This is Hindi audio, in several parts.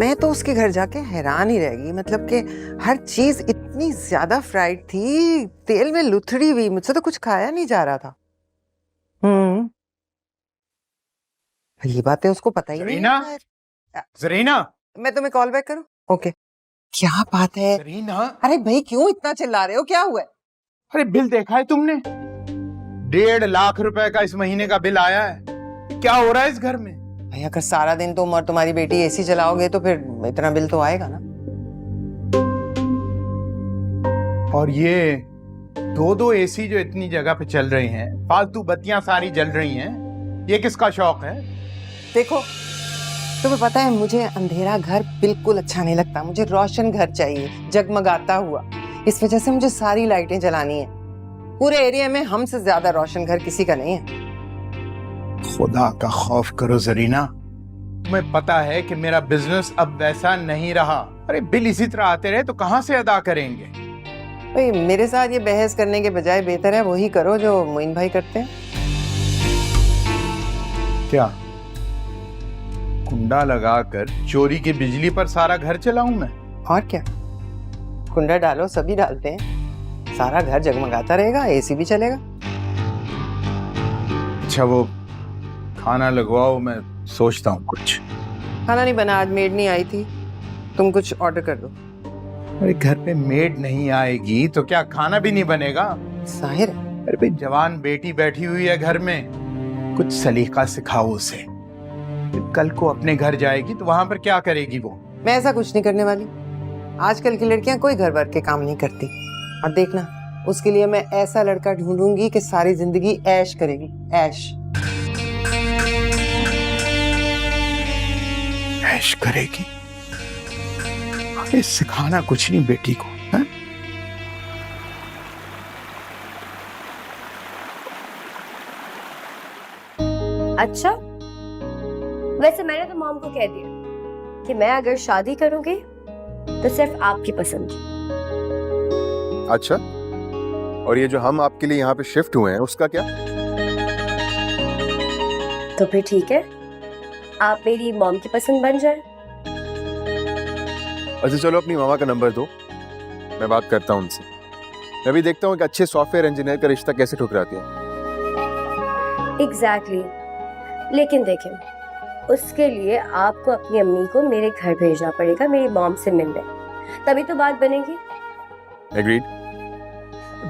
मैं तो उसके घर जाके हैरान ही रह गई। मतलब कि हर चीज इतनी ज्यादा फ्राइड थी, तेल में लुथड़ी हुई, मुझसे तो कुछ खाया नहीं जा रहा था। ये बातें उसको पता ही नहीं है। ज़रीना, मैं तुम्हें कॉल बैक करूं? ओके। क्या बात है? ज़रीना, अरे भाई क्यों इतना चिल्ला रहे हो, क्या हुआ है? अरे बिल देखा है तुमने? 1.5 लाख रुपए का इस महीने का बिल आया है। क्या हो रहा है इस घर में? भाई अगर सारा दिन तुम और तुम्हारी बेटी एसी चलाओगे तो फिर इतना बिल तो आएगा ना। और ये 2 एसी जो इतनी जगह पे चल रही हैं, फालतू बत्तियां सारी जल रही हैं, ये किसका शौक है? देखो, तुम्हें पता है मुझे अंधेरा घर बिल्कुल अच्छा नहीं लगता। मुझे रोशन घर चाहिए, जगमगाता हुआ। इस वजह से मुझे सारी लाइटें जलानी है। पूरे एरिया में हमसे ज्यादा रोशन घर किसी का नहीं है। खुदा का खौफ करो ज़रीना, तुम्हें पता है कि मेरा बिजनेस अब वैसा नहीं रहा। अरे बिल इसी तरह आते रहे तो कहां से अदा करेंगे? भाई मेरे साथ ये बहस करने के बजाय बेहतर है वही करो जो मोइन भाई करते हैं। क्या कुंडा लगाकर चोरी की बिजली पर सारा घर चलाऊं मैं? और क्या, कुंडा डालो, सभी डालते हैं, सारा घर जगमगाता रहेगा, एसी भी चलेगा। अच्छा वो खाना लगवाओ, मैं सोचता हूँ कुछ। खाना नहीं बना, आज मेड नहीं आई थी, तुम कुछ ऑर्डर कर दो। अरे घर पे मेड नहीं आएगी तो क्या खाना भी नहीं बनेगा? जाहिर है। अरे भाई जवान बेटी बैठी हुई है घर में, कुछ सलीका सिखाओ उसे। कल को अपने घर जाएगी तो वहां पर क्या करेगी वो? मैं ऐसा कुछ नहीं करने वाली। आजकल की लड़कियां कोई घर वर के काम नहीं करती। और देखना, उसके लिए मैं ऐसा लड़का ढूंढूंगी कि सारी जिंदगी ऐश करेगी, ऐश। ऐश करेगी? अरे सिखाना कुछ नहीं बेटी को, है? अच्छा, वैसे मैंने तो मॉम को कह दिया कि मैं अगर शादी करूंगी तो सिर्फ आपकी पसंद की। अच्छा, और ये जो हम आपके लिए यहाँ पे शिफ्ट हुए हैं उसका क्या? तो फिर ठीक है, आप मेरी मॉम की पसंद बन जाए। अच्छा चलो अपनी मामा का नंबर दो, मैं बात करता हूँ उनसे। मैं भी देखता हूँ कि अच्छे सॉफ्टवेयर इंजीनियर का रिश्ता कैसे ठुकराती है। एग्जैक्टली। लेकिन देखें, उसके लिए आपको अपनी अम्मी को मेरे घर भेजना पड़ेगा मेरी मॉम से मिलने, तभी तो बात बनेगी। एग्रीड।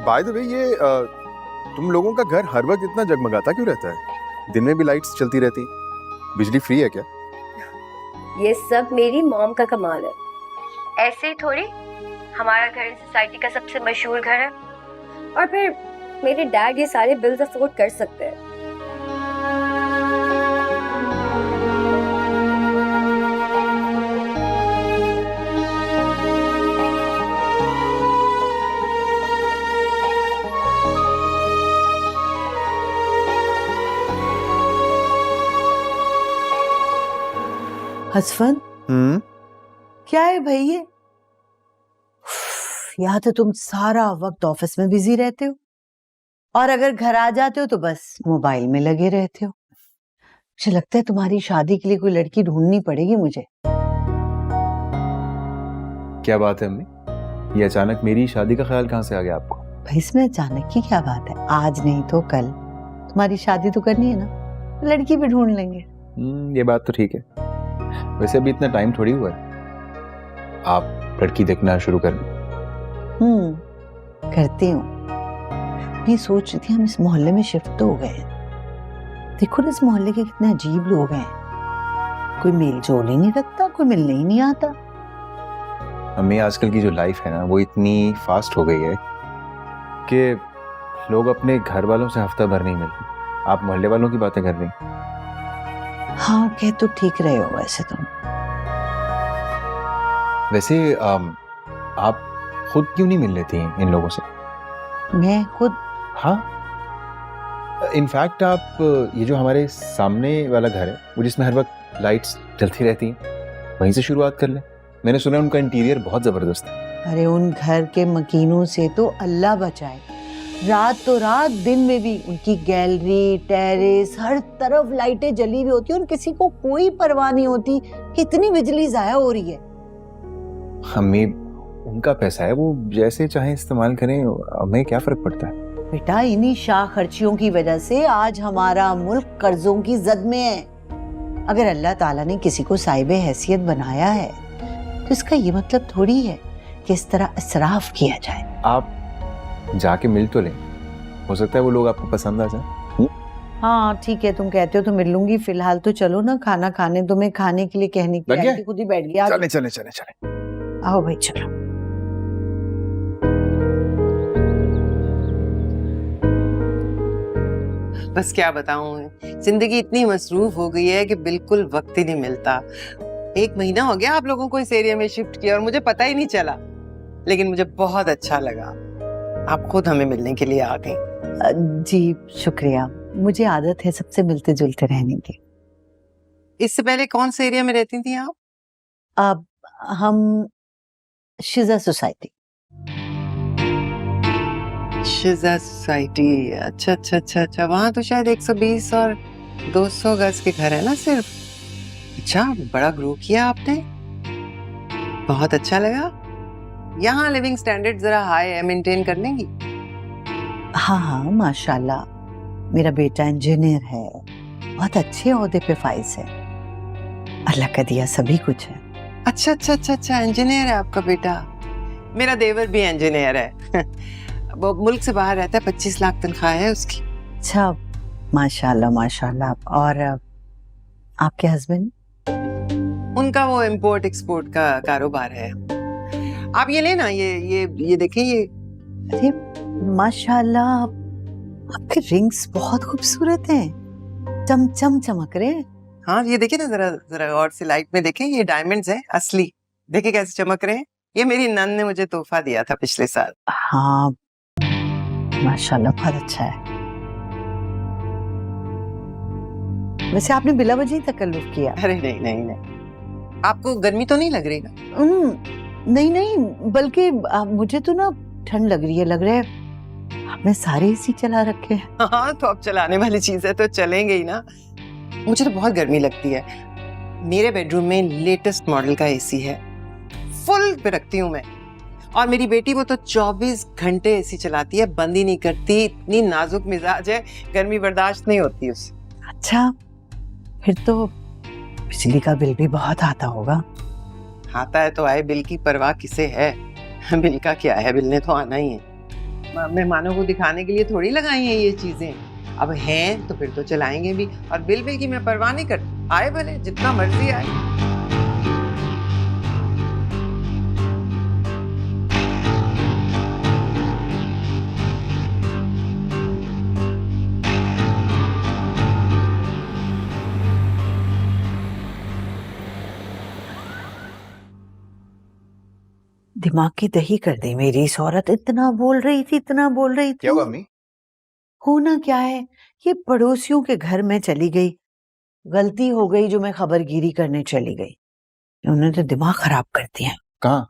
बाय द वे ये तुम लोगों का घर हर वक्त इतना जगमगाता क्यों रहता है? दिन में भी लाइट्स चलती रहती, बिजली फ्री है क्या? ये सब मेरी मॉम का कमाल है। ऐसे ही थोड़ी हमारा घर सोसाइटी का सबसे मशहूर घर है, और फिर मेरे डैड ये सारे बिल्स अफोर्ड कर सकते हैं। हसफन, क्या है भाई ये? या तो तुम सारा वक्त ऑफिस में बिजी रहते हो, और अगर घर आ जाते हो तो बस मोबाइल में लगे रहते हो। मुझे लगता है तुम्हारी शादी के लिए कोई लड़की ढूंढनी पड़ेगी मुझे। क्या बात है अम्मी, ये अचानक मेरी शादी का ख्याल कहाँ से आ गया आपको? भाई इसमें अचानक की क्या बात है? आज नहीं तो कल तुम्हारी शादी तो करनी है ना, लड़की भी ढूंढ लेंगे। ये बात तो ठीक है। वैसे अभी इतना टाइम थोड़ी हुआ है, आप लड़की देखना शुरू कर लो। करती हूँ। मैं सोच रही थी हम इस मोहल्ले में शिफ्ट तो हो गए। देखो ना इस मोहल्ले के कितने अजीब लोग हैं, कोई मेल जोल ही नहीं रखता, कोई मिलने ही नहीं आता। अम्मी आजकल की जो लाइफ है ना वो इतनी फास्ट हो गई है कि लोग अपने घर वालों से हफ्ता भर नहीं मिलते। आप मोहल्ले वालों की बातें कर रही हैं। हाँ कह तो ठीक रहे हो वैसे तुम। वैसे आप खुद क्यों नहीं मिल लेती हैं इन लोगों से? मैं खुद? हाँ, इनफैक्ट आप ये जो हमारे सामने वाला घर है वो जिसमें हर वक्त लाइट्स जलती रहती हैं, वहीं से शुरुआत कर लें। मैंने सुना उनका इंटीरियर बहुत जबरदस्त है। अरे उन घर के मकीनों से तो अल्लाह बचाए। रात तो रात, दिन में भी उनकी गैलरी, टेरेस, हर तरफ लाइटें जली हुई होती है और किसी को कोई परवाह नहीं होती कि इतनी बिजली जाया हो रही है। अम्मी, उनका पैसा है, वो जैसे चाहे इस्तेमाल करें, हमें क्या फर्क पड़ता है? बेटा, इन्हीं शाह खर्चियों की वजह से आज हमारा मुल्क कर्जों की जद में है। अगर अल्लाह ताला ने किसी को साहिबे हैसियत बनाया है तो इसका ये मतलब थोड़ी है कि इस तरह इसराफ किया जाए। आप जाके मिल तो लें, हो सकता है वो लोग आपको पसंद आ जाए। हाँ ठीक है, तुम कहते हो तो मिल लूंगी। फिलहाल तो चलो ना, खाना खाने दो। मैं खाने के लिए कहने की लग गया? आंटी खुद ही बैठ गया। चले चले चले चले। आओ भाई चलो। बस क्या बताऊं, जिंदगी इतनी मसरूफ हो गई है कि बिल्कुल वक्त ही नहीं मिलता। 1 महीना हो गया आप लोगों को इस एरिया में शिफ्ट किया और मुझे पता ही नहीं चला, लेकिन मुझे बहुत अच्छा लगा। आप खुद हमें मिलने के लिए आ गई। जी शुक्रिया, मुझे आदत है सबसे मिलते जुलते रहने की। इससे पहले कौन से एरिया में रहती थी आप? अब हम शिजा सोसाइटी। शिजा सोसाइटी, अच्छा अच्छा अच्छा अच्छा। वहां तो शायद 120 और 200 गज के घर है ना सिर्फ। अच्छा, बड़ा ग्रो किया आपने, बहुत अच्छा लगा। यहाँ लिविंग स्टैंडर्ड जरा हाई है, मेंटेन करने की। हाँ हाँ माशाल्लाह, मेरा बेटा इंजीनियर है, बहुत अच्छे ओहदे पे फाइज है। अल्लाह का दिया सभी कुछ है। अच्छा अच्छा अच्छा अच्छा, इंजीनियर है आपका बेटा। मेरा देवर भी इंजीनियर है। वो मुल्क से बाहर रहता है, 25 लाख तनख्वाह है उसकी। अच्छा, माशाल्लाह माशाल्लाह। और आपके हस्बैंड? उनका वो इंपोर्ट एक्सपोर्ट का कारोबार है। आप ये लेना, ये देखें, ये अरे माशाल्लाह, आपके रिंग्स बहुत खूबसूरत हैं, चमचम चमक रहे हैं। हाँ ये देखिए ना, जरा जरा और से लाइट में देखें, ये डायमंड्स हैं असली। देखिए कैसे चमक रहे हैं। ये मेरी नंद ने मुझे तोहफा दिया था पिछले साल। हाँ माशाल्लाह, बहुत अच्छा है। वैसे आपने बिला वजह तकल्लुफ किया। अरे नहीं नहीं नहीं, आपको गर्मी तो नहीं लग रही ना? नहीं नहीं, बल्कि मुझे तो ना ठंड लग रही है। लग रहा है हमने सारे एसी चला रखे हैं। हाँ तो अब चलाने वाली चीज है तो चलेंगे ही ना। मुझे तो बहुत गर्मी लगती है। मेरे बेडरूम में लेटेस्ट मॉडल का एसी है, फुल पे रखती हूँ मैं। और मेरी बेटी वो तो 24 घंटे एसी चलाती है, बंद ही नहीं करती। इतनी नाजुक मिजाज है, गर्मी बर्दाश्त नहीं होती उसे। अच्छा, फिर तो बिजली का बिल भी बहुत आता होगा। आता है तो आए, बिल की परवाह किसे है। बिल का क्या है, बिल ने तो आना ही है। मेहमानों को दिखाने के लिए थोड़ी लगाई हैं ये चीजें। अब हैं तो फिर तो चलाएंगे भी। और बिल की मैं परवाह नहीं करती, आए भले जितना मर्जी आए। दिमाग की दही कर दी मेरी इस औरत। इतना बोल रही थी, इतना बोल रही थी। क्या हुआ अम्मी? होना क्या है, ये पड़ोसियों के घर में चली गई। गलती हो गई जो मैं खबरगिरी करने चली गई। उन्होंने तो दिमाग खराब कर दिया। कहाँ?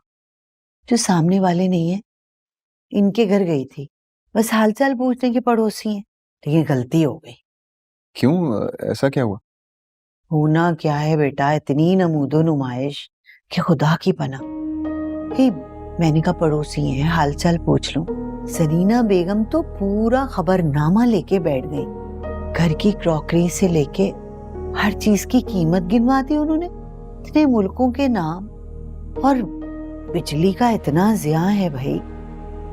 जो सामने वाले नहीं है, इनके घर गई थी, बस हालचाल पूछने के पड़ोसी हैं, लेकिन गलती हो गई। क्यों, ऐसा क्या हुआ? होना क्या है बेटा, इतनी नमूदो नुमाइश कि खुदा की पनाह। हे, मैंने कहा पड़ोसी हैं, हालचाल पूछ लूं। सरीना बेगम तो पूरा खबरनामा लेके बैठ गई। घर की क्रॉकरी से लेके हर चीज की कीमत गिनवा दी उन्होंने, इतने मुल्कों के नाम। और बिजली का इतना ज़िया है भाई,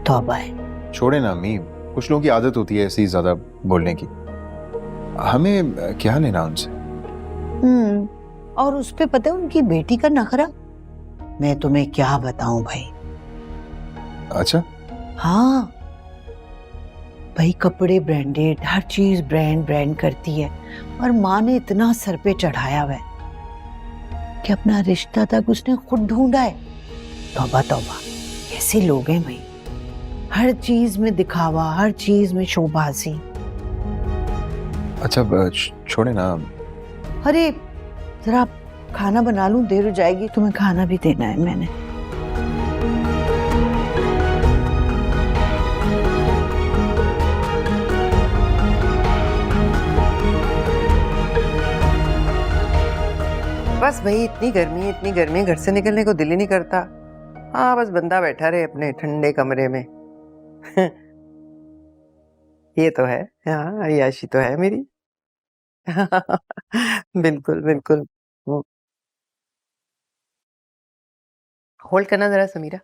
तौबा है। छोड़े ना अम्मी, कुछ लोगों की आदत होती है ऐसी ज्यादा बोलने की। हमें क्या लेना उनसे? और उस पे पता है उनकी बेटी का नखरा, मैं तुम्हें क्या बताऊं भाई। अच्छा, हाँ भाई, कपड़े ब्रांडेड, हर चीज ब्रांड करती है। और माँ ने इतना सर पे चढ़ाया हुआ है कि अपना रिश्ता तक उसने खुद ढूंढा है। तौबा तौबा, कैसे लोग हैं भाई, हर चीज में दिखावा, हर चीज में शोबाजी। अच्छा छोड़े ना। अरे जरा खाना बना लूं, देर हो जाएगी। तुम्हें खाना भी देना है मैंने। बस भाई इतनी गर्मी घर से निकलने को दिल ही नहीं करता। हाँ बस बंदा बैठा रहे अपने ठंडे कमरे में। ये तो है, हाँ अय्याशी तो है मेरी। बिल्कुल बिल्कुल। होल्ड करना जरा समीरा।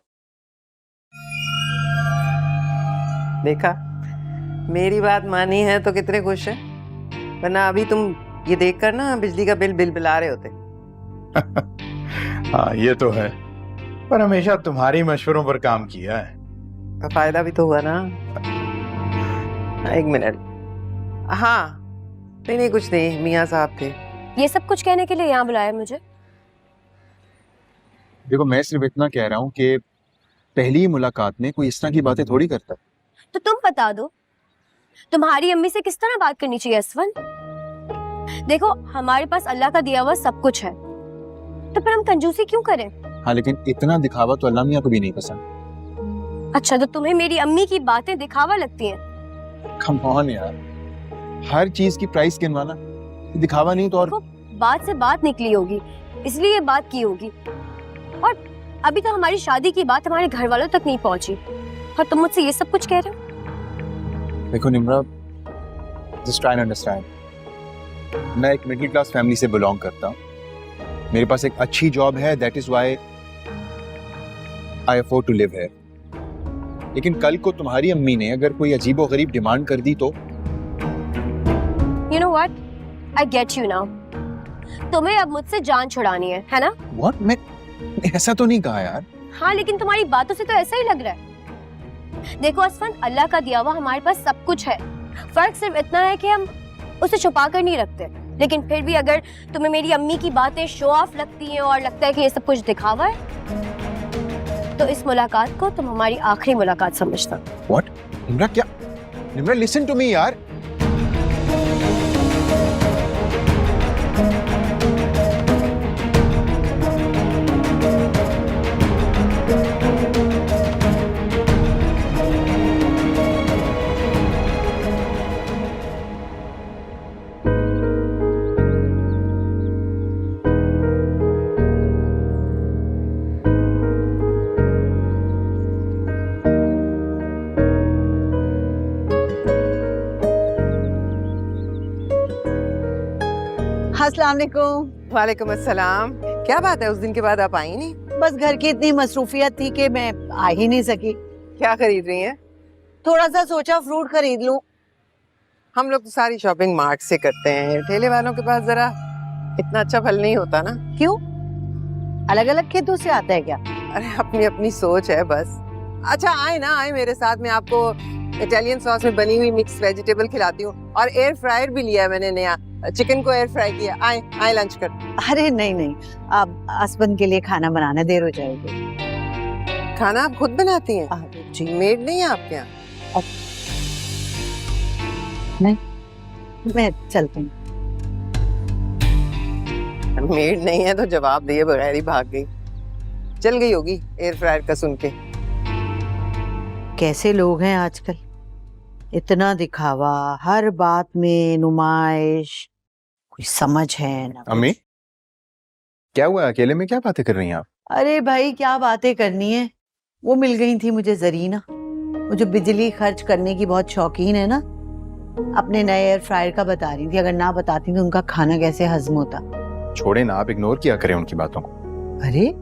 देखा, मेरी बात मानी है तो कितने खुश है, वरना अभी तुम ये देखकर ना बिजली का बिल बिला रहे होते। हाँ ये तो है, पर हमेशा तुम्हारी मशवरों पर काम किया है। तो फायदा भी तो हुआ ना। एक मिनट। हाँ नहीं कुछ नहीं, मियाँ साहब थे। ये सब कुछ कहने के लिए यहाँ बुलाया मुझे? देखो मैं सिर्फ इतना कह रहा हूँ कि पहली मुलाकात में कोई इस तरह की बातें थोड़ी करता है। तो तुम बता दो, तुम्हारी अम्मी से किस तरह बात करनी चाहिए असवन? देखो हमारे पास अल्लाह का दिया हुआ सब कुछ है, तो फिर हम कंजूसी क्यों करें? हाँ लेकिन इतना दिखावा तो अल्लाह मियाँ को भी नहीं पसंद। अच्छा तो तुम्हें मेरी अम्मी की बातें दिखावा लगती हैं? कम ऑन यार, हर चीज की प्राइस गिनवाना दिखावा नहीं तो और। बात से बात निकली होगी इसलिए ये बात की होगी, और अभी तो हमारी शादी की बात हमारे घर वालों तक नहीं पहुंची और तुम मुझसे ये सब कुछ कह रहे हो? देखो Nimra, just try and understand, मैं एक मिडिल क्लास फैमिली से बिलोंग करता हूँ, मेरे पास एक अच्छी जॉब है, that is why I afford to live here. लेकिन कल को तुम्हारी अम्मी ने अगर कोई अजीबोगरीब डिमांड कर दी तो? You know what? I get you now. तुम्हें अब मुझसे जान छुड़ानी है ना? What? मैं ऐसा तो नहीं कहा यार। हाँ लेकिन तुम्हारी बातों से तो ऐसा ही लग रहा है। देखो असफन, अल्लाह का दिया हुआ हमारे पास सब कुछ है, फर्क सिर्फ इतना है कि हम उसे छुपा कर नहीं रखते। लेकिन फिर भी अगर तुम्हें मेरी अम्मी की बातें शो ऑफ लगती हैं और लगता है कि ये सब कुछ दिखावा है, तो इस मुलाकात को तुम हमारी आखिरी मुलाकात समझना। What? निम्रा क्या? निम्रा लिसन टू मी यार। अस्सलाम वालेकुम। वालेकुम अस्सलाम। क्या बात है, उस दिन के बाद आप आई नहीं? बस घर की इतनी मसरूफियत थी कि मैं आ ही नहीं सकी। क्या खरीद रही हैं? थोड़ा सा सोचा फ्रूट खरीद लूं। हम लोग तो सारी शॉपिंग मार्ट से करते हैं, ठेले वालों के पास जरा इतना अच्छा फल नहीं होता ना। क्यों? अलग अलग खेतों से आता है क्या? अरे अपनी अपनी सोच है बस। अच्छा आए ना आए मेरे साथ, मैं आपको इटालियन सॉस में बनी हुई मिक्स वेजिटेबल खिलाती हूँ, और एयर फ्रायर भी लिया है मैंने नया, चिकन को एयर फ्राई किया। आए आए लंच कर। अरे नहीं, अब हस्बैंड के लिए खाना बनाना देर हो जाएगी। खाना आप खुद बनाती हैं? जी मेड नहीं है आपके यहाँ? मैं चलती हूँ। मेड नहीं है तो जवाब दिए बगैर ही भाग गई। चल गई होगी एयर फ्रायर का सुन के। कैसे लोग हैं आजकल, इतना दिखावा, हर बात में नुमाइश, कोई समझ है ना। अम्मी क्या हुआ, अकेले में क्या बातें कर रही हैं आप? अरे भाई क्या बातें करनी है, वो मिल गई थी मुझे जरीना, वो जो बिजली खर्च करने की बहुत शौकीन है ना, अपने नए एयर फ्रायर का बता रही थी। अगर ना बताती तो उनका खाना कैसे हजम होता। छोड़े ना, आप इग्नोर किया करें उनकी बातों को। अरे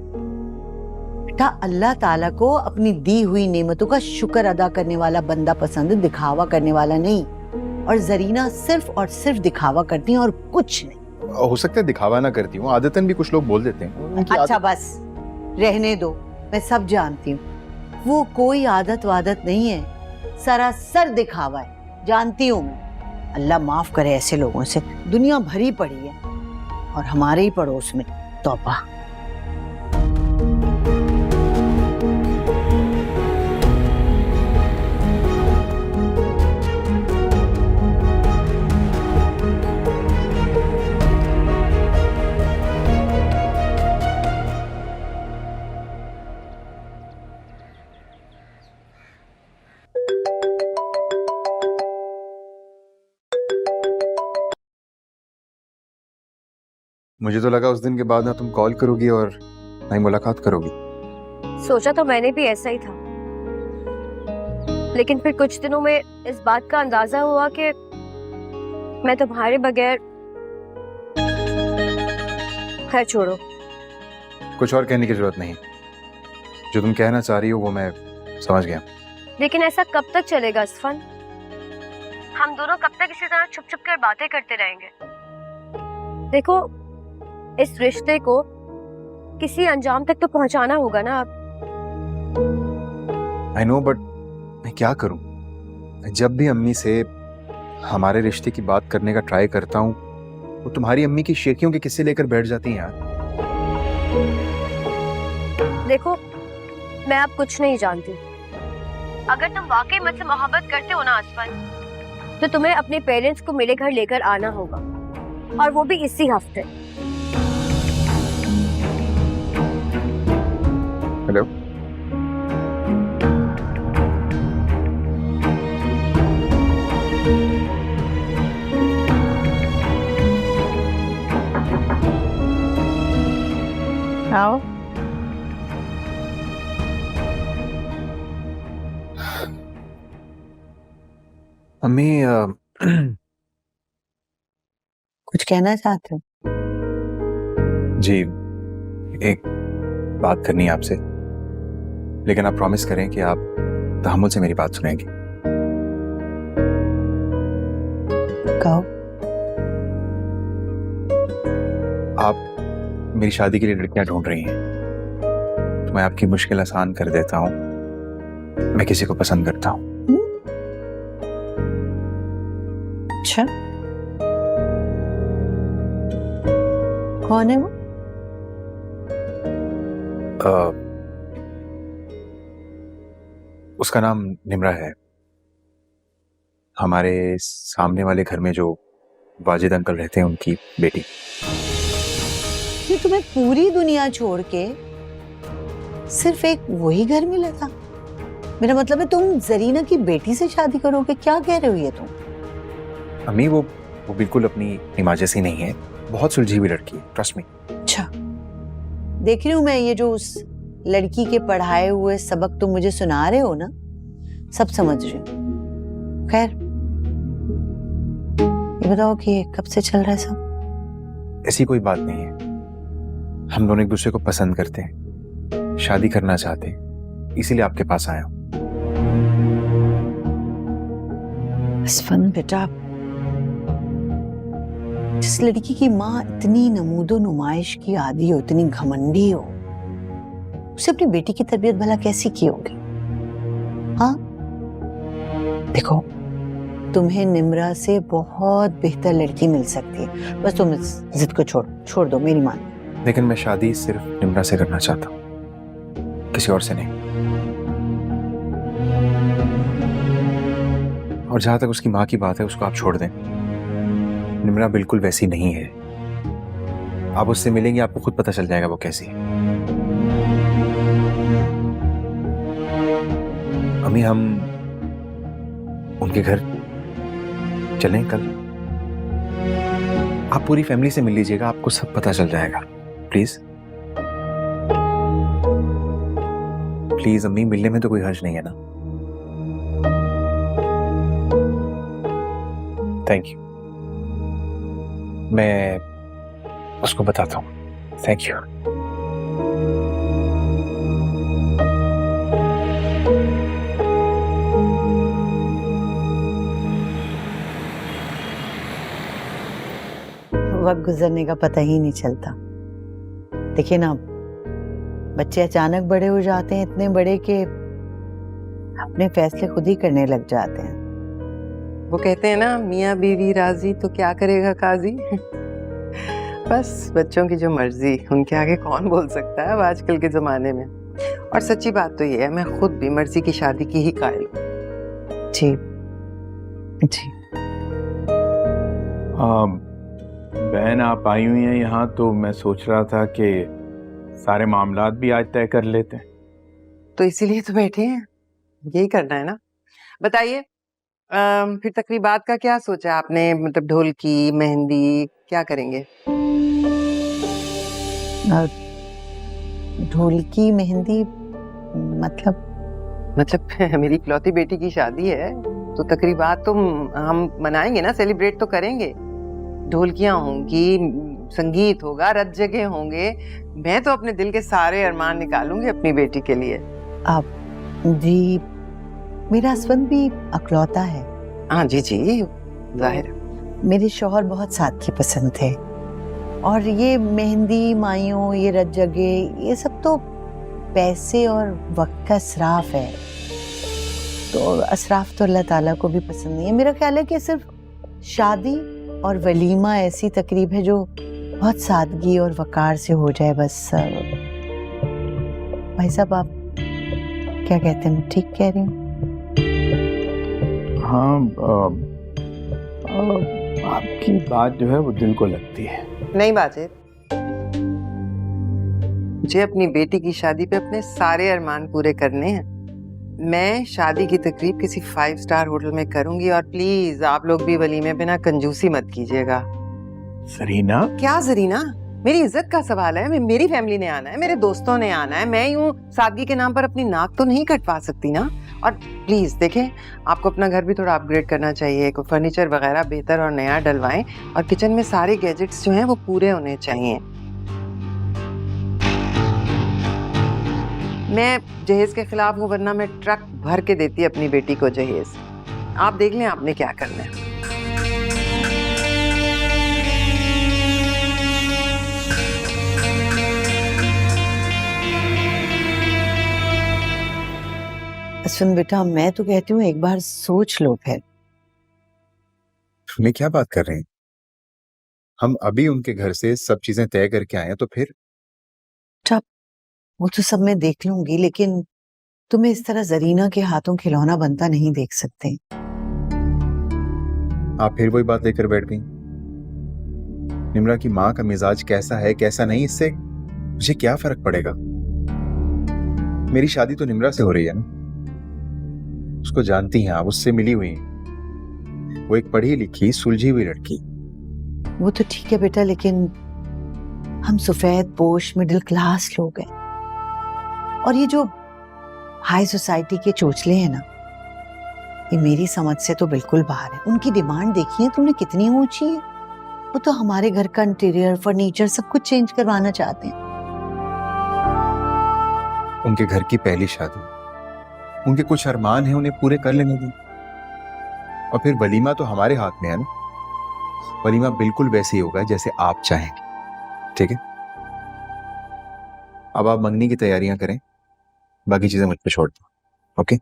बेटा, अल्लाह ताला को अपनी दी हुई नेमतों का शुक्र अदा करने वाला बंदा पसंद, दिखावा करने वाला नहीं। और जरीना सिर्फ और सिर्फ दिखावा करती है और कुछ नहीं। हो सकता है दिखावा ना करती हूँ, आदतन भी कुछ लोग बोल देते हैं। अच्छा बस रहने दो, मैं सब जानती हूँ। वो कोई आदत वादत नहीं है, सरासर दिखावा है, जानती हूँ मैं। अल्लाह माफ करे ऐसे लोगों से, दुनिया भरी पड़ी है, और हमारे ही पड़ोस में। तौबा। मुझे तो लगा उस दिन के बाद ना तुम कॉल करोगी और ना ही मुलाकात करोगी। सोचा तो मैंने भी ऐसा ही था, लेकिन फिर कुछ दिनों में इस बात का अंदाजा हुआ कि मैं तुम्हारे बगैर। खैर छोड़ो। कुछ और कहने की जरूरत नहीं, जो तुम कहना चाह रही हो वो मैं समझ गया। लेकिन ऐसा कब तक चलेगा असफन? हम दोनों कब तक इसी तरह छुप छुप कर बातें करते रहेंगे? देखो, इस रिश्ते को किसी अंजाम तक तो पहुंचाना होगा ना। आप आई नो, बट मैं क्या करूं? जब भी अम्मी से हमारे रिश्ते की बात करने का ट्राई करता हूं, वो तुम्हारी अम्मी की शेखियों के किस्से लेकर बैठ जाती हैं यार। देखो, मैं अब कुछ नहीं जानती। अगर तुम वाकई मुझसे मोहब्बत करते हो ना असफन, तो तुम्हें अपने पेरेंट्स को मेरे घर लेकर आना होगा, और वो भी इसी हफ्ते। हेलो, आओ। अम्मी कुछ कहना चाहते हो? जी, एक बात करनी है आपसे, लेकिन आप प्रॉमिस करें कि आप तहम्मुल से मेरी बात सुनेंगे। कहो। आप मेरी शादी के लिए लड़कियां ढूंढ रही हैं, तो मैं आपकी मुश्किल आसान कर देता हूं। मैं किसी को पसंद करता हूं। अच्छा, कौन है वो? उसका नाम निम्रा है। हमारे सामने वाले घर में जो वाजिद अंकल रहते हैं, उनकी बेटी। ये तुम्हें पूरी दुनिया छोड़ के सिर्फ एक वही घर मिला था? मेरा मतलब है तुम जरीना की बेटी से शादी करोगे? क्या कह रहे हो ये तुम? अम्मी, वो बिल्कुल अपनी इमाज जैसी नहीं है, बहुत सुलझी हुई लड़की है, ट्रस्ट मी। अच्छा, देख रही हूं मैं, ये जो उस लड़की के पढ़ाए हुए सबक तुम मुझे सुना रहे हो ना, सब समझ रही हूँ। खैर, ये बताओ कि कब से चल रहा है सब? ऐसी कोई बात नहीं है। हम दोनों एक दूसरे को पसंद करते हैं, शादी करना चाहते हैं, इसीलिए आपके पास आया हूं। असफन बेटा, जिस लड़की की माँ इतनी नमूदो नुमाइश की आदी हो, इतनी घमंडी हो, उसे अपनी बेटी की तरबियत भला कैसी की होगी? हाँ, देखो, तुम्हें निम्रा से बहुत बेहतर लड़की मिल सकती है, बस तुम इस जिद को छोड़ दो, मेरी मान। लेकिन मैं शादी सिर्फ निम्रा से करना चाहता हूं, किसी और से नहीं। और जहां तक उसकी माँ की बात है, उसको आप छोड़ दें। निम्रा बिल्कुल वैसी नहीं है। आप उससे मिलेंगे, आपको खुद पता चल जाएगा वो कैसी है। अम्मी, हम उनके घर चलें कल? आप पूरी फैमिली से मिल लीजिएगा, आपको सब पता चल जाएगा। प्लीज प्लीज अम्मी, मिलने में तो कोई हर्ज नहीं है ना? थैंक यू, मैं उसको बताता हूँ। Thank you. वक्त गुजरने का पता ही नहीं चलता। देखिए ना, बच्चे अचानक बड़े हो जाते हैं, इतने बड़े कि अपने फैसले खुद ही करने लग जाते हैं। वो कहते हैं ना, मियाँ बीवी राजी तो क्या करेगा काजी। बस बच्चों की जो मर्जी, उनके आगे कौन बोल सकता है अब आजकल के जमाने में। और सच्ची बात तो ये है, मैं खुद भी मर्जी की शादी की ही कायल हूँ। जी जी। बहन आप आई हुई हैं यहाँ, तो मैं सोच रहा था कि सारे मामलात भी आज तय कर लेते हैं। तो इसीलिए तो बैठे हैं, यही करना है ना। बताइए, फिर तकरीबात का क्या सोचा आपने? मतलब ढोल की, मेहंदी, क्या करेंगे? ढोलकी मेहंदी मतलब मेरी इकलौती बेटी की शादी है तो तकरीबात तो हम मनाएंगे ना, सेलिब्रेट तो करेंगे। ढोलकियां होंगी, संगीत होगा, रत जगह होंगे। मैं तो अपने दिल के सारे अरमान निकालूंगी अपनी बेटी के लिए। आप जी, मेरा हस्बैंड भी अकलौता है। हाँ जी जी, जाहिर है। मेरे शौहर बहुत सादगी पसंद थे और ये मेहंदी माइयों, ये रत जगह, ये सब तो पैसे और वक्त का इसराफ है। तो असराफ तो अल्लाह ताला को भी पसंद नहीं है। मेरा ख्याल है कि सिर्फ शादी और वलीमा ऐसी तकरीब है जो बहुत सादगी और वकार से हो जाए बस। भाई साहब, आप क्या कहते हैं, ठीक कह रही हूँ? हाँ, आपकी बात जो है वो दिल को लगती है। नहीं बाजिद, मुझे अपनी बेटी की शादी पे अपने सारे अरमान पूरे करने हैं। मैं शादी की तकरीब किसी 5 स्टार होटल में करूंगी और प्लीज आप लोग भी वलीमे पे ना कंजूसी मत कीजिएगा। सरीना, क्या जरीना, मेरी इज्जत का सवाल है। मेरी फैमिली ने आना है, मेरे दोस्तों ने आना है। मैं यूं सादगी के नाम पर अपनी नाक तो नहीं कटवा सकती ना। और प्लीज देखें, आपको अपना घर भी थोड़ा अपग्रेड करना चाहिए। कोई फर्नीचर वगैरह बेहतर और नया डलवाएं और किचन में सारे गैजेट्स जो हैं वो पूरे होने चाहिए। मैं जहेज के खिलाफ हूँ, वरना मैं ट्रक भर के देती अपनी बेटी को जहेज। आप देख लें आपने क्या करना है। सुन बेटा, मैं तो कहती हूँ एक बार सोच लो फिर। मैं क्या बात कर रहे हैं? हम अभी उनके घर से सब चीजें तय करके आए हैं, तो फिर वो तो सब मैं देख लूंगी, लेकिन तुम्हें इस तरह जरीना के हाथों खिलौना बनता नहीं देख सकते। आप फिर वही बात लेकर बैठ गई। निम्रा की माँ का मिजाज कैसा है कैसा नहीं, इससे मुझे क्या फर्क पड़ेगा? मेरी शादी तो निम्रा से हो रही है ना। उसको जानती हैं आप, उससे मिली हुई हैं। वो एक पढ़ी लिखी सुलझी हुई लड़की। वो तो ठीक है बेटा, लेकिन हम सफेद पोश मिडिल क्लास लोग हैं और ये जो हाई सोसाइटी के चोचले हैं ना, ये मेरी समझ से तो बिल्कुल बाहर है। उनकी डिमांड देखी है तुमने कितनी ऊंची है। वो तो हमारे घर का इंटीरियर, फर्नीचर सब कुछ चेंज करवाना चाहते हैं। उनके घर की पहली शादी, उनके कुछ अरमान हैं, उन्हें पूरे कर लेने दें। और फिर वलीमा तो हमारे हाथ में है ना। वलीमा बिल्कुल वैसे ही होगा जैसे आप चाहेंगे, ठीक है? अब आप मंगनी की तैयारियां करें, बाकी चीजें मुझ पे छोड़ दो, ओके?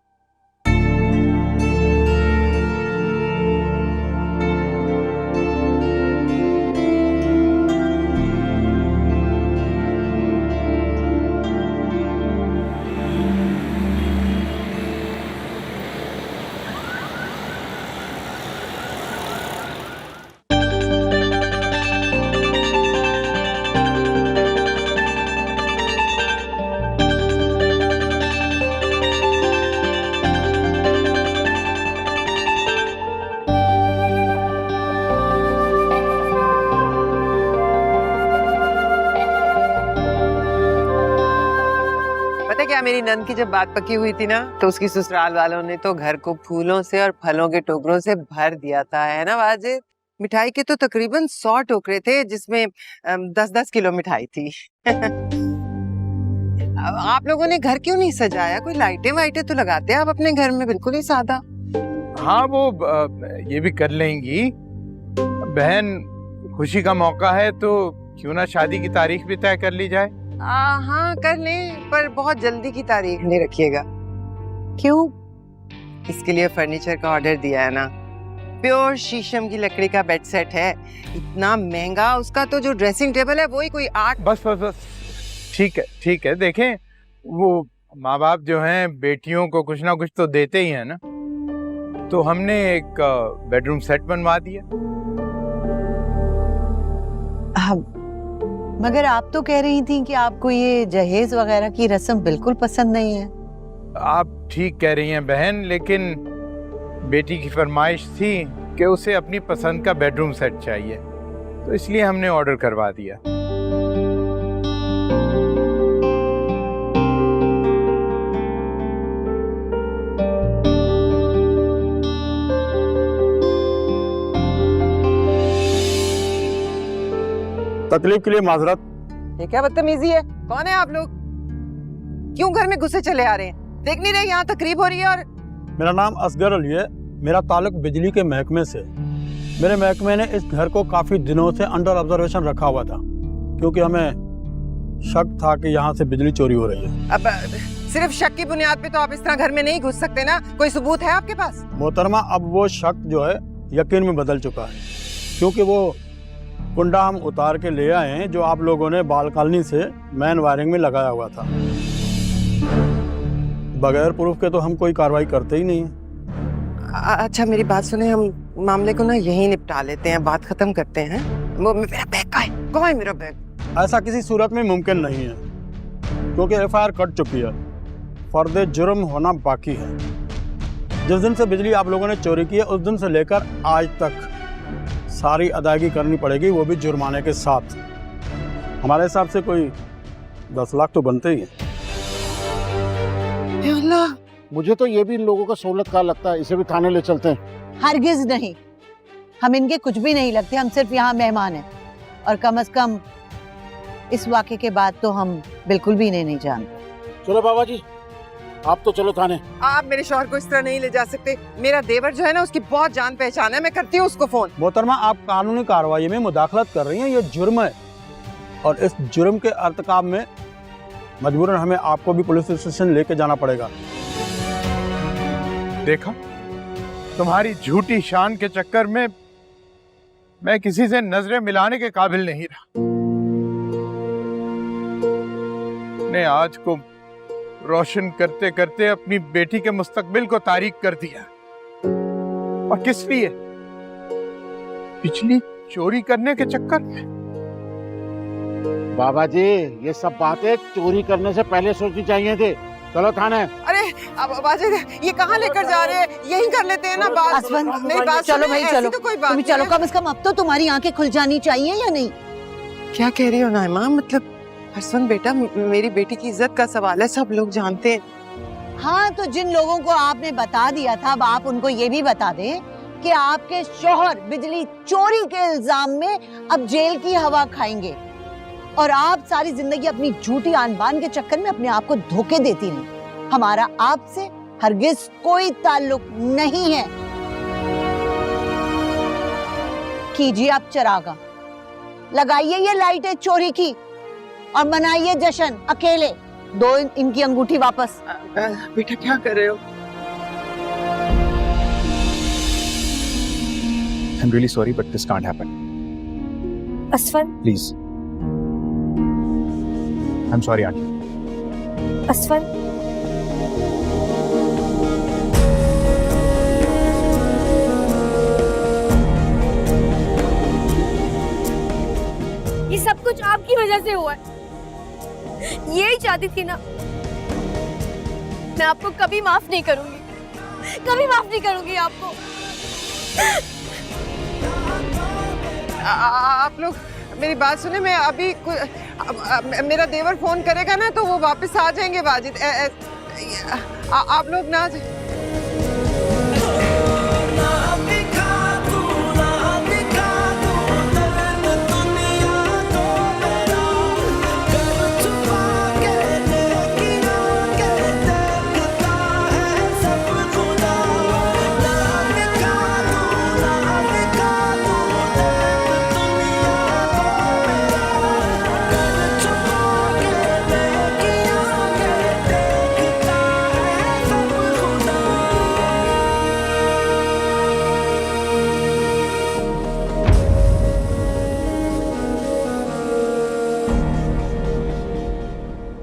क्या, मेरी नंद की जब बात पक्की हुई थी ना, तो उसकी ससुराल वालों ने तो घर को फूलों से और फलों के टोकरों से भर दिया था, है ना वाजिद? मिठाई के तो तकरीबन 100 टोकरे थे, जिसमें 10-10 किलो मिठाई थी। आप लोगों ने घर क्यों नहीं सजाया? कोई लाइटें वाइटें तो लगाते हैं आप अपने घर में, बिल्कुल ही सादा। हाँ, वो ये भी कर लेंगी बहन। खुशी का मौका है तो क्यों ना शादी की तारीख भी तय कर ली जाए। हाँ कर लें, पर बहुत जल्दी की तारीख नहीं रखिएगा। क्यों? इसके लिए फर्नीचर का ऑर्डर दिया है ना। प्योर शीशम की लकड़ी का बेड सेट है, इतना महंगा। उसका तो जो ड्रेसिंग टेबल है वही कोई 8। बस बस बस, ठीक है। देखें, वो माँ बाप जो हैं बेटियों को कुछ ना कुछ तो देते ही हैं ना। तो हमने एक बेडरूम सेट बनवा दिया। मगर आप तो कह रही थी कि आपको ये जहेज वगैरह की रस्म बिल्कुल पसंद नहीं है। आप ठीक कह रही हैं बहन, लेकिन बेटी की फरमाइश थी कि उसे अपनी पसंद का बेडरूम सेट चाहिए, तो इसलिए हमने ऑर्डर करवा दिया। तकलीफ के लिए माजरत। ये क्या बदतमीजी है? कौन है आप लोग? क्यों घर में घुसे चले आ रहे हैं? देख नहीं रहे यहाँ तकरीब हो रही है? और मेरा नाम असगर अली है, मेरा ताल्लुक बिजली के महकमे से। मेरे महकमे ने इस घर को काफी दिनों से अंडर ऑब्जर्वेशन रखा हुआ था, क्योंकि हमें शक था कि यहाँ से बिजली चोरी हो रही है। अब सिर्फ शक की बुनियाद पे तो आप इस तरह घर में नहीं घुस सकते ना। कोई सबूत है आपके पास? मोहतरमा, अब वो शक जो है यकीन में बदल चुका है, क्योंकि वो कुंडा हम उतार के ले आए हैं जो आप लोगों ने बालकनी से मेन वायरिंग में लगाया हुआ था। बगैर प्रूफ के तो हम कोई कार्रवाई करते ही नहीं है। अच्छा मेरी बात सुने, हम मामले को ना यहीं निपटा लेते हैं, बात खत्म करते हैं। वो मेरा बैग कहाँ है? मेरा बैग? ऐसा किसी सूरत में मुमकिन नहीं है, क्योंकि एफआईआर कट चुकी है, फर्द जुर्म होना बाकी है। जिस दिन से बिजली आप लोगों ने चोरी की है उस दिन से लेकर आज तक सारी अदायगी करनी पड़ेगी, वो भी जुर्माने के साथ। हमारे हिसाब से कोई 10 लाख तो बनते ही है। अल्लाह, मुझे तो ये भी इन लोगों का सहूलत का लगता है, इसे भी थाने ले चलते हैं। हरगिज नहीं, हम इनके कुछ भी नहीं लगते, हम सिर्फ यहाँ मेहमान हैं। और कम से कम इस वाक़े के बाद तो हम बिल्कुल भी इन्हें नहीं जानते। चलो बाबा जी, आप तो चलो थाने। आप मेरे शौहर को इस तरह नहीं ले जा सकते। मेरा देवर जो है ना, उसकी बहुत जान पहचान है, मैं करती हूँ उसको फोन। मोहतरमा, आप कानूनी कार्रवाई में मुदाखलत कर रही हैं, ये जुर्म है, और इस जुर्म के अर्तकाब में मजबूरन हमें आपको भी पुलिस स्टेशन लेके जाना पड़ेगा। देखा, तुम्हारी झूठी शान के चक्कर में मैं किसी से नजरें मिलाने के काबिल नहीं रहा। ने आज को रोशन करते करते अपनी बेटी के मुस्तकबिल को तारीक कर दिया। और किस लिए? बिजली चोरी करने के चक्कर में। बाबा जी, ये सब बातें चोरी करने से पहले सोचनी चाहिए थी। चलो थाने। अरे अब बाजे, ये कहाँ लेकर जा रहे हैं? यहीं कर लेते हैं ना बात। आसमान, मेरी बात चलो सुने, भाई ऐसी चलो, तो कोई बात तुम नहीं चलो, है। कम से कम अब तो तुम्हारी आंखें खुल जानी चाहिए या नहीं? क्या कह रही हो नाइमा? मतलब हसन बेटा, मेरी बेटी की इज्जत का सवाल है, सब लोग जानते हैं। हाँ, तो जिन लोगों को आपने बता दिया था, अब आप उनको ये भी बता दें कि आपके शौहर बिजली चोरी के इल्जाम में अब जेल की हवा खाएंगे, और आप सारी जिंदगी अपनी झूठी आन बान के चक्कर में अपने आप को धोखे देती रही। हमारा आपसे हरगिज कोई ताल्लुक नहीं है। कीजिए आप चरागा, लगाइए ये लाइटें चोरी की और मनाइए जश्न अकेले। दो इनकी अंगूठी वापस। बेटा क्या कर रहे हो? I'm really sorry, but this can't happen. असफन, Please. I'm sorry, auntie. असफन, ये सब कुछ आपकी वजह से हुआ है। यही चाहती थी ना, मैं आपको कभी माफ नहीं करूंगी, कभी माफ नहीं करूंगी आपको। आप लोग मेरी बात सुने, मैं अभी मेरा देवर फोन करेगा ना तो वो वापस आ जाएंगे। वाजिद, आप लोग ना